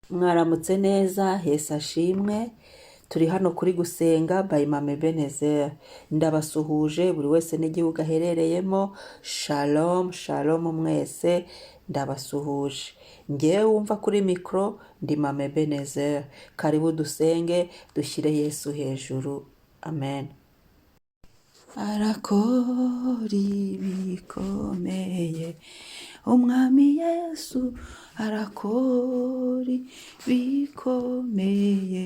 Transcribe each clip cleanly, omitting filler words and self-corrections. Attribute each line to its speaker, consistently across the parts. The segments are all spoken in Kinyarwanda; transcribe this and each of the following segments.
Speaker 1: Mwaramutse neza, Yesu ashimwe. Turi hano kuri gusenga by Mama Ebenezer. Ndabasuhuje buri wese n'igihugu aherereyemo. Shalom, shalom mwese. Ndabasuhuje. Ngewe wumva kuri mikro ndi Mama Ebenezer. Karibu dusenge, dushyire Yesu hejuru. Amen. Arakora ibikomeye, umwami Yesu arakora ibikomeye,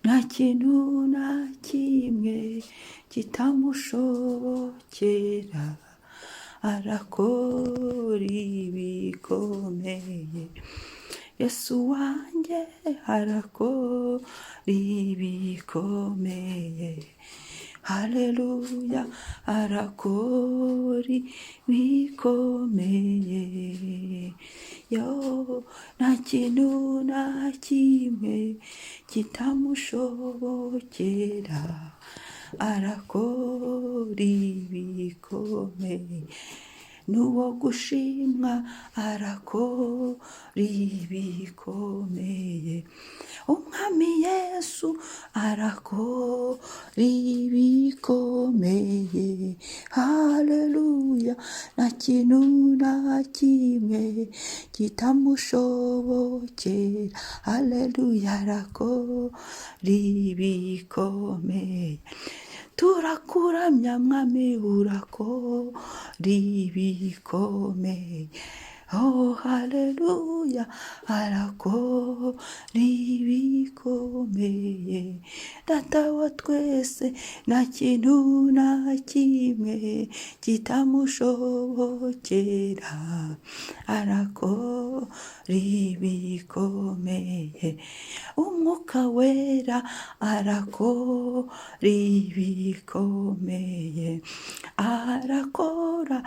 Speaker 1: nta kintu na kimwe kitamushobokera, arakora ibikomeye. Yesu wanjye arakora ibikomeye, haleluya, arakora ibikomeye. Yo, nta kintu na kimwe kitamushobokera, arakora ibikomeye. Nuwo gushimwa arakora ibikomeye, umwami Yesu arakora ibikomeye, haleluya, nta kintu na kimwe kitamushobokera, haleluya, arakora ibikomeye. Turakuramya mwami, urakora ibikomeye, oh haleluya, arakora ibikomeye. Data wa twese, nta kintu na kimwe kitamushobokera, arakora ibikomeye. Umwuka wera arakora ibikomeye, arakora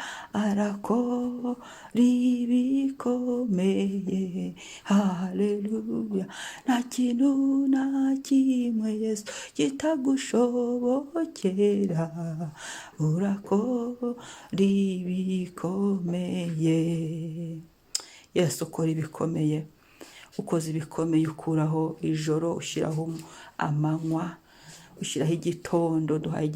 Speaker 1: ibikomeye, haleluya, nta kintu na kimwe Yesu kitagushobokera, urakora ibikomeye. Yesu ukora ibikomeye, ukoze ibikomeye, ukuraho ijoro ushyiraho amanywa, ushyiraho igitondo, duhaye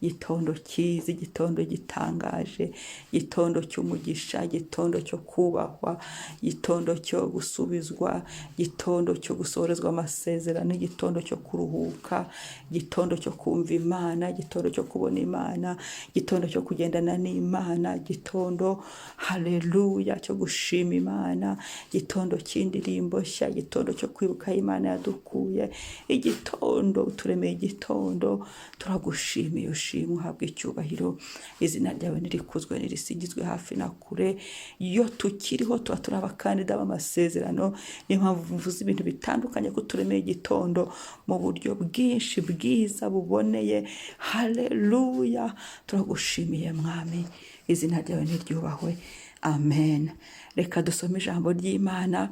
Speaker 1: igitondo cyiza, igitondo gitangaje, igitondo cy'umugisha, igitondo cyo kubahwa, igitondo cyo gusubizwa, igitondo cyo gusorezwa amasezerano, igitondo cyo kuruhuka, igitondo cyo kumva Imana, igitondo cyo kubona Imana, igitondo cyo kugendana n'Imana, igitondo haleluya cyo gushima Imana, igitondo cy'indirimbo nshya, igitondo cyo kwibuka Imana yadukuye, igitondo uturemeye, igitondo turagushimiye. Ushimwe, uhabwe icyubahiro, izina ryawe nirikuzwe nirisingizwe hafi na kure. Iyo tukiriho tuba turi abakandida b'amasezerano, niyo mpamvu mvuze ibintu bitandukanye ko turemeye igitondo mu buryo bwinshi bwiza buboneye, haleluya. Turagushimiye mwami, izina ryawe niryubahwe, amen. Reka dusome ijambo ry'Imana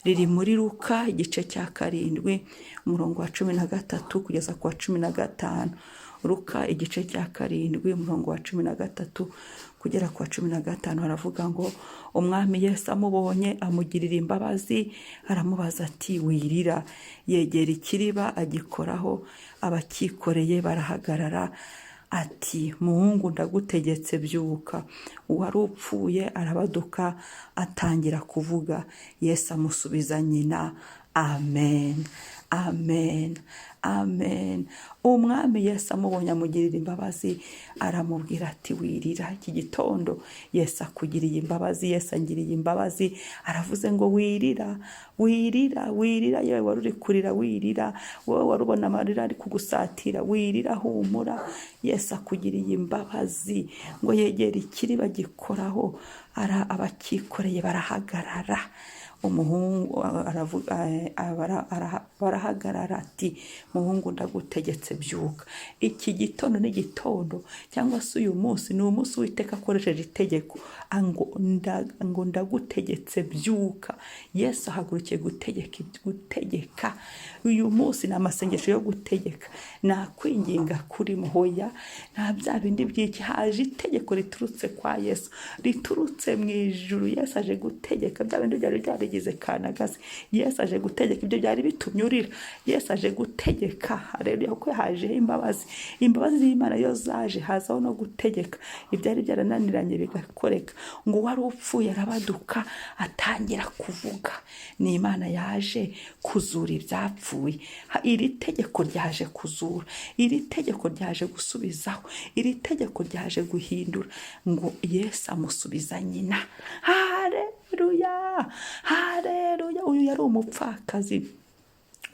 Speaker 1: riri muri Luka igice cya 7 umurongo wa 13 kugeza ku wa 15. Luka igice cya 7 umurongo wa 13 kugera ku wa 15 haravuga ngo, umwami Yesu amubonye amugirira imbabazi, aramubaza ati wirira. Yegera ikiriba agikoraho, abakikoreye barahagarara, ati muhungu ndagutegetse byuka. Uwari upfuye arabaduka atangira kuvuga. Yesu amusubiza nyina, amen, amen, amen. Umwami Yesu amubonye amugirira imbabazi, aramubwira ati wirira. Iki gitondo Yesu akugiriye imbabazi, Yesu angiriye imbabazi, aravuze ngo wirira, wirira, wirira. Yewe wari uri kurira, wirira. Wowe wari ubona amarira ari kugusatira, wirira, humura. Yesu akugiriye imbabazi. Ngo yegera ikiriba gikoraho, abakikoreye barahagarara. Umuhungu barahagarara, ati muhungu ndagutegetse byuka. Iki gitondo ni igitondo, cyangwa se uyu munsi ni umunsi Uwiteka akoresheje itegeko, ngo ndagutegetse byuka. Yesu ahagurukiye gutegeka uyu munsi. Ni amasengesho yo gutegeka, nakwinginga kuri muhoya, nta bya bindi by'iki. Haje itegeko riturutse kwa Yesu, riturutse mu ijuru. Yesu aje gutegeka bya bindi byari byarigize kanagazi. Yesu aje gutegeka ibyo byari bitumye urira. Yesu aje gutegeka. Haleluya. Kuko hajeho imbabazi. Imbabazi z'Imana yo zaje, hazaho no gutegeka ibyari byarananiranye bigakoreka. Ngo wari upfuye arabaduka atangira kuvuga. Ni Imana yaje kuzura ibyapfuye. Iri tegeko ryaje kuzura, iri tegeko ryaje gusubizaho, iri tegeko ryaje guhindura. Ngo Yesu amusubiza nyina. Haleluya, haleluya. Uyu yari umupfakazi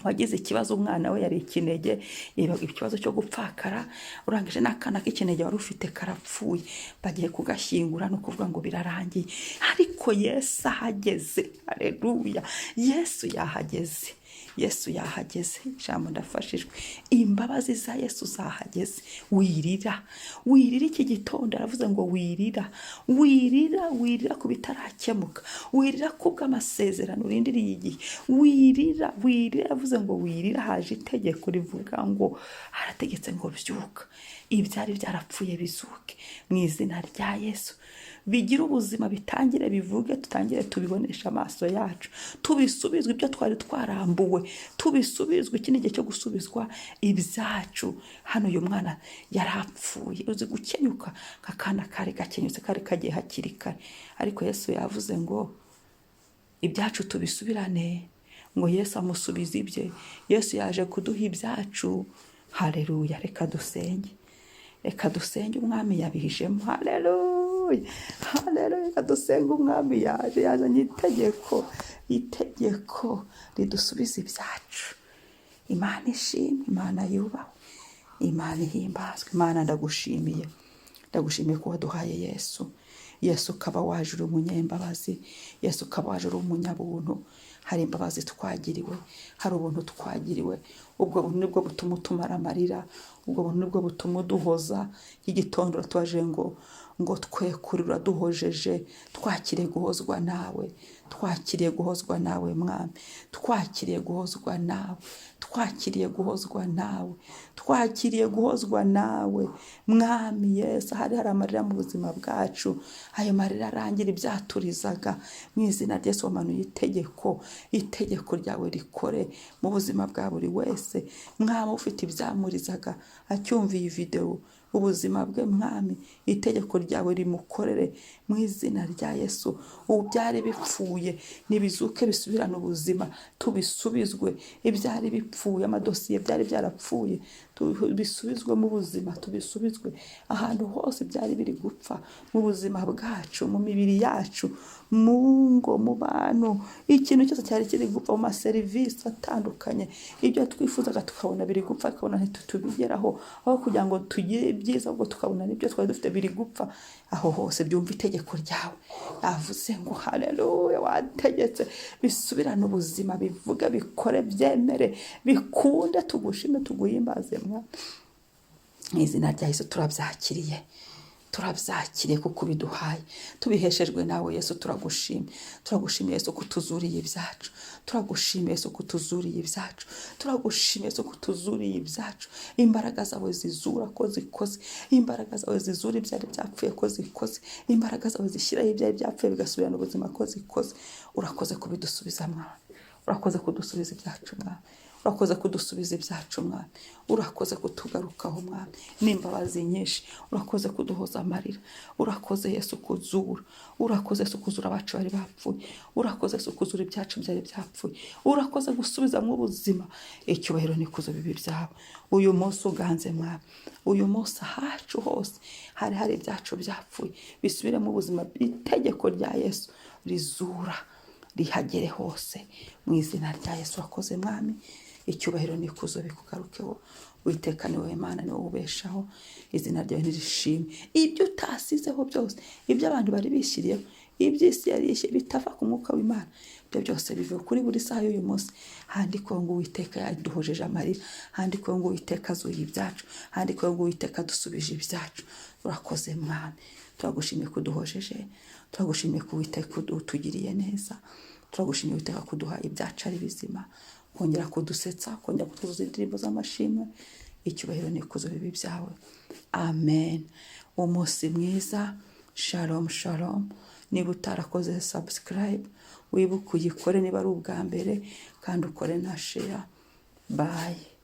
Speaker 1: wagize ikibazo, umwana we yari ikinege, ikibazo cyo gupfakara. Urangije n'akana k'ikinege wari ufite karapfuye, bagiye kugashyingura, no kuvuga ngo birarangiye. Ariko Yesu ahageze, haleluya, Yesu yahageze. Yesu yahageze. Ijambo ndafashijwe. Imbabazi za Yesu zahageze. Wirira, wirira iki gitondo. Aravuze ngo wirira, wirira, wirira ku bitarakemuka, wirira kubw'amasezerano urindiriye igihe. Wirira, wirira. Aravuze ngo wirira. Haje itegeko rivuga ngo, arategetse ngo byuka, ibyari byarapfuye bizuke mu izina rya Yesu. Bigira ubuzima, bitangire bivuge, tutangire tubibonesha amaso yacu, tubisubizwe ibyo twari twarambuwe, tubisubizwe. Iki ni igihe cyo gusubizwa ibyacu. Hano uyu mwana yarapfuye, uzi gukenyuka, kakana kari gakenyutse, kari kagiye hakiri kare. Ariko Yesu yavuze ngo ibyacu tubisubirane. Ngo Yesu amusubiza ibye. Yesu yaje kuduha ibyacu. Haleluya. Reka dusenge, reka dusenge. Umwami yabihijemo. Haleluya, haleluya. Reka dusenge. Umwami yaje, yazanye itegeko, itegeko ridusubiza ibyacu. Imana ishimwe, Imana yubahwe, Imana ihimbazwe. Imana ndagushimiye, ndagushimiye ko waduhaye Yesu. Yesu ukaba waje uri umunyembabazi, Yesu ukaba waje uri umunyabuntu. Hari imbabazi twagiriwe, hari ubuntu twagiriwe. Ubwo buntu nibwo butuma utumara amarira, ubwo buntu nibwo butuma uduhoza. Igitondo tuwaje ngo twekurira duhojeje, twakiriye guhozwa nawe, twakiriye guhozwa nawe Mwami, twakiriye guhozwa nawe, twakiriye guhozwa nawe, twakiriye guhozwa nawe Mwami Yesu. Hari amarira mu buzima bwacu, ayo marira arangira ibyaturizaga. Mu izina rya Yesu wamanuye itegeko, itegeko ryawe rikore mu buzima bwa buri wese. Mwami ufite ibyamurizaga acyumva iyi video, ubuzima bwe Mwami, itegeko ryawe rimukorere mu izina rya Yesu. Ubu byari bipfuye nibizuke bisubirana ubuzima, tubisubizwe. Ibyari bipfuye, amadosiye byari byarapfuye, tubisubizwe mu buzima, tubisubizwe ahantu hose byari biri gupfa mu buzima bwacu, mu mibiri yacu, mu ngo, mu bantu. Ikintu cyose cyari kiri gupfa, mu maserivisi atandukanye, ibyo twifuzaga tukabona biri gupfa, tukabona ntitubigeraho. Aho kugira ngo tugire byiza, ubwo tukabona n'ibyo twari dufite biri gupfa. Aho hose byumva itegeko ryawe. Yavuze ngo haleluya, wategetse bisubirane ubuzima, bivuga, bikore, byemere, bikunde. Tugushime, tuguhimbaze Mwami. Mu izina rya Yesu turabyakiriye, turabyakiriye kuko biduhaye, tubiheshejwe nawe Yesu. Turagushimye, turagushimiye Yesu kutuzuriye ibyacu, turagushimiye Yesu kutuzuriye ibyacu, turagushimiye Yesu kutuzuriye ibyacu. Imbaraga zawe zizura ko zikoze, imbaraga zawe zizura ibyari byapfuye ko zikoze, imbaraga zawe zishyiraho ibyari byapfuye bigasubirana ubuzima ko zikoze. Urakoze kubidusubiza Mwami, urakoze kudusubiza ibyacu Mwami, urakoze kudusubiza ibyacu Mwami, urakoze kutugarukaho Mwami n'imbabazi nyinshi. Urakoze kuduhoza amarira, urakoze Yesu kuzura, urakoze Yesu kuzura abacu bari bapfuye, urakoze Yesu kuzura ibyacu byari byapfuye, urakoze gusubiza mu buzima. Icyubahiro n'ikuzo bibi byawe uyu munsi uganze Mwami. Uyu munsi ahacu hose hari ibyacu byapfuye, bisubire mu buzima. Itegeko rya Yesu rizura, rihagere hose mu izina rya Yesu. Urakoze Mwami, icyubahiro n'ikuzo bikugarukeho. Uwiteka ni wowe Mana, ni wowe ubeshaho. Izina ryawe nirishimwe. Ibyo utasizeho byose, ibyo abantu bari bishyiriyeho, iby'isi yari yishyiriye bitava ku mwuka w'Imana, ibyo byose bivuye kuri buri saha y'uyu munsi. Handikwa ngo Uwiteka yaduhojeje amarira, handikwa ngo Uwiteka azuye ibyacu, handikwa ngo Uwiteka dusubije ibyacu. Urakoze Mwami, turagushimiye kuduhojeje, turagushimiye ko Uwiteka utugiriye neza, turagushimiye Uwiteka kuduha ibyacu ari bizima, kongera kudusetsa, kongera kutwuzuza indirimbo z'amashimwe, icyubahiro n'ikuzo bibi byawe. Amen. Umunsi mwiza. Shalom shalom. Niba utarakoze subscribe, wibuke uyikore niba ari ubwa mbere, kandi ukore na share. Bye.